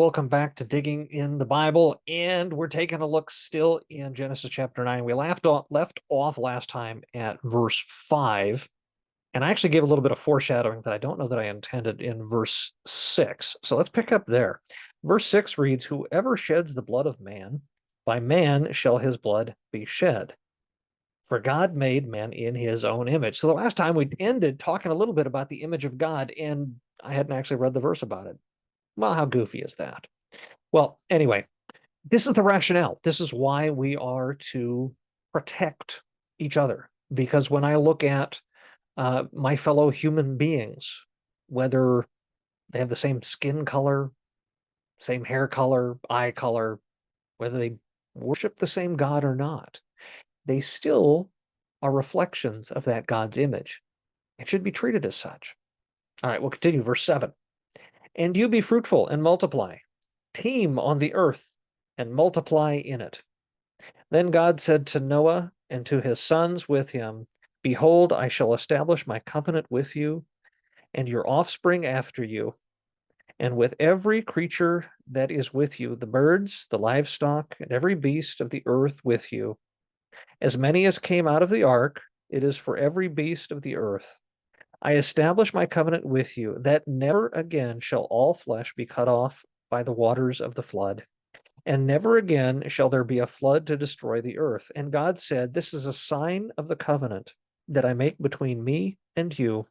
welcome back to Digging in the Bible, and we're taking a look still in Genesis chapter 9. We left off last time at verse 5, and I actually gave a little bit of foreshadowing that I don't know that I intended in verse 6. So let's pick up there. Verse 6 reads, "Whoever sheds the blood of man, by man shall his blood be shed. For God made man in his own image." So the last time we ended talking a little bit about the image of God, and I hadn't actually read the verse about it. Well, how goofy is that? Well, anyway, this is the rationale. This is why we are to protect each other. Because when I look at my fellow human beings, whether they have the same skin color, same hair color, eye color, whether they worship the same God or not, they still are reflections of that God's image and should be treated as such. All right, we'll continue. Verse 7. "And you be fruitful and multiply, teem on the earth and multiply in it." Then God said to Noah and to his sons with him, "Behold, I shall establish my covenant with you and your offspring after you, and with every creature that is with you, the birds, the livestock, and every beast of the earth with you. As many as came out of the ark, it is for every beast of the earth. I establish my covenant with you, that never again shall all flesh be cut off by the waters of the flood. And never again shall there be a flood to destroy the earth. And God said, This is a sign of the covenant that I make between me and you,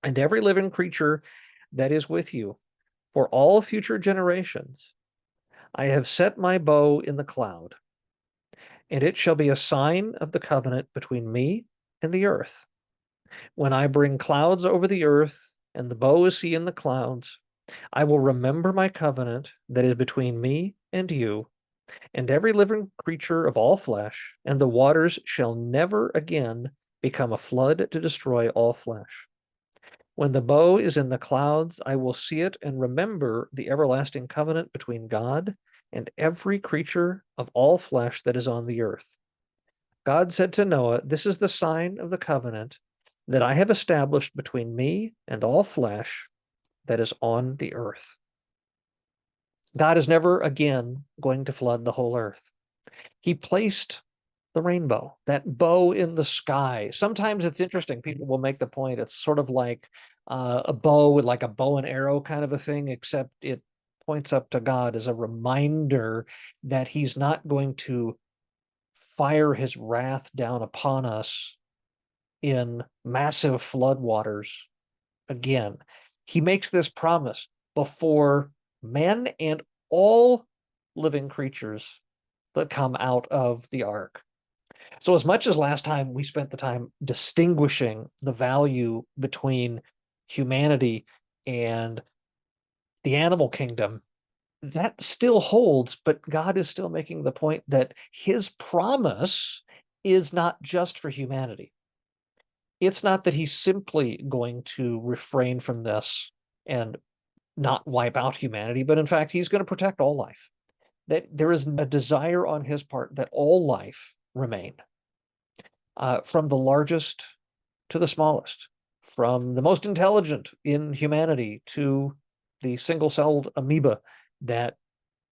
and every living creature that is with you, for all future generations. I have set my bow in the cloud, and it shall be a sign of the covenant between me and the earth. When I bring clouds over the earth, and the bow is seen in the clouds, I will remember my covenant that is between me and you, and every living creature of all flesh, and the waters shall never again become a flood to destroy all flesh. When the bow is in the clouds, I will see it and remember the everlasting covenant between God and every creature of all flesh that is on the earth. God said to Noah, This is the sign of the covenant that I have established between me and all flesh that is on the earth. God is never again going to flood the whole earth. He placed the rainbow, that bow in the sky. Sometimes it's interesting. People will make the point it's sort of like a bow, like a bow and arrow kind of a thing, except it points up to God as a reminder that he's not going to fire his wrath down upon us in massive floodwaters again. He makes this promise before men and all living creatures that come out of the ark. So, as much as last time we spent the time distinguishing the value between humanity and the animal kingdom, that still holds, but God is still making the point that his promise is not just for humanity. It's not that he's simply going to refrain from this and not wipe out humanity, but in fact, he's going to protect all life. That there is a desire on his part that all life remain, from the largest to the smallest, from the most intelligent in humanity to the single-celled amoeba that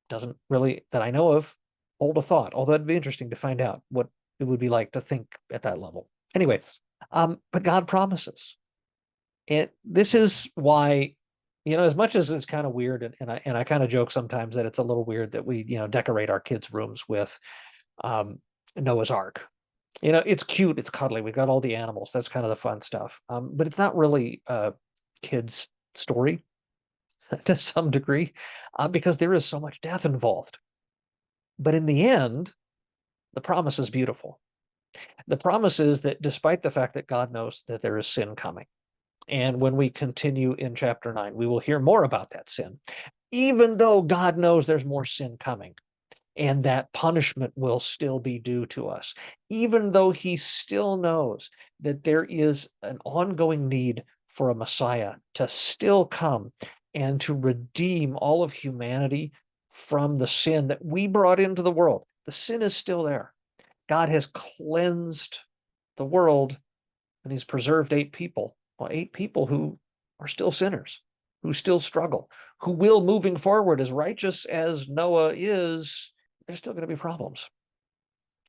doesn't really, that I know of, hold a thought. Although it'd be interesting to find out what it would be like to think at that level. Anyway, but God promises. And this is why, as much as it's kind of weird, and I kind of joke sometimes that it's a little weird that we, decorate our kids' rooms with Noah's Ark. It's cute, it's cuddly. We've got all the animals. That's kind of the fun stuff. But it's not really a kid's story to some degree, because there is so much death involved. But in the end, the promise is beautiful. The promise is that despite the fact that God knows that there is sin coming, and when we continue in chapter 9, we will hear more about that sin. Even though God knows there's more sin coming and that punishment will still be due to us, even though he still knows that there is an ongoing need for a Messiah to still come and to redeem all of humanity from the sin that we brought into the world. The sin is still there. God has cleansed the world and he's preserved eight people who are still sinners. who still struggle, who will, moving forward, as righteous as Noah is, there's still going to be problems.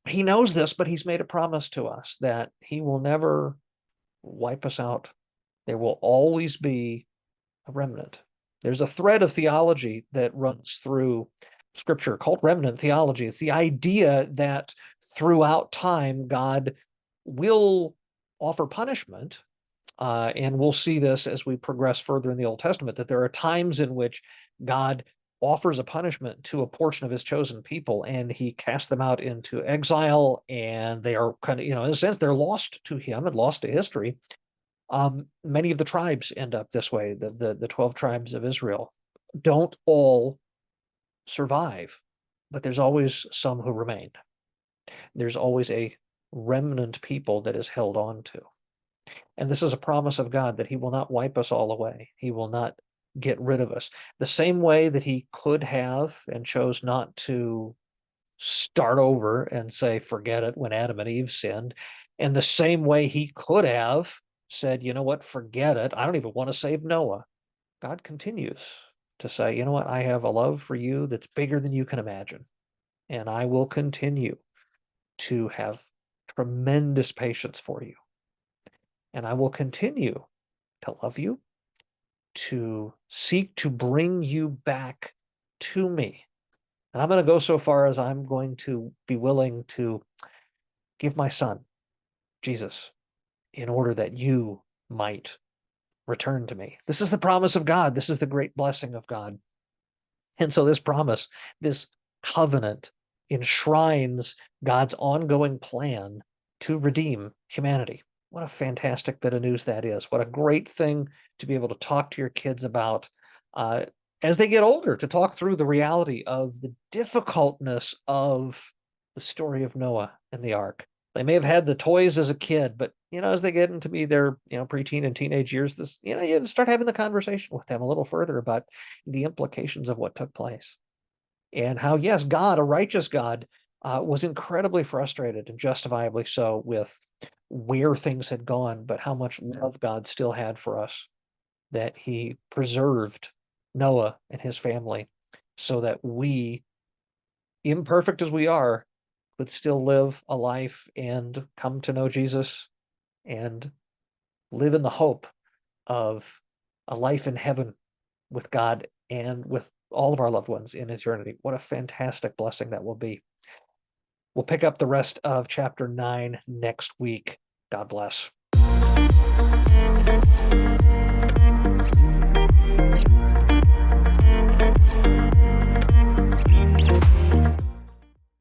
He knows this, but he's made a promise to us that he will never wipe us out. There will always be a remnant. There's a thread of theology that runs through Scripture called remnant theology. It's the idea that throughout time, God will offer punishment. And we'll see this as we progress further in the Old Testament, that there are times in which God offers a punishment to a portion of his chosen people, and he casts them out into exile, and they are kind of, in a sense, they're lost to him and lost to history. Many of the tribes end up this way. The 12 tribes of Israel don't all survive, but there's always some who remain. There's always a remnant people that is held on to. And this is a promise of God that he will not wipe us all away. He will not get rid of us. The same way that he could have and chose not to start over and say, forget it, when Adam and Eve sinned. And the same way he could have said, you know what, forget it. I don't even want to save Noah. God continues to say, you know what, I have a love for you that's bigger than you can imagine. And I will continue to have tremendous patience for you. And I will continue to love you, to seek to bring you back to me. And I'm going to go so far as I'm going to be willing to give my son, Jesus, in order that you might return to me. This is the promise of God. This is the great blessing of God. And so this promise, this covenant, enshrines God's ongoing plan to redeem humanity. What a fantastic bit of news that is. What a great thing to be able to talk to your kids about as they get older, to talk through the reality of the difficultness of the story of Noah and the ark. They may have had the toys as a kid, but as they get into be their preteen and teenage years, this you start having the conversation with them a little further about the implications of what took place, and how, yes, God, a righteous God, was incredibly frustrated, and justifiably so, with where things had gone, but how much love God still had for us, that he preserved Noah and his family so that we, imperfect as we are, could still live a life and come to know Jesus and live in the hope of a life in heaven with God and with all of our loved ones in eternity. What a fantastic blessing that will be. We'll pick up the rest of chapter 9 next week. God bless.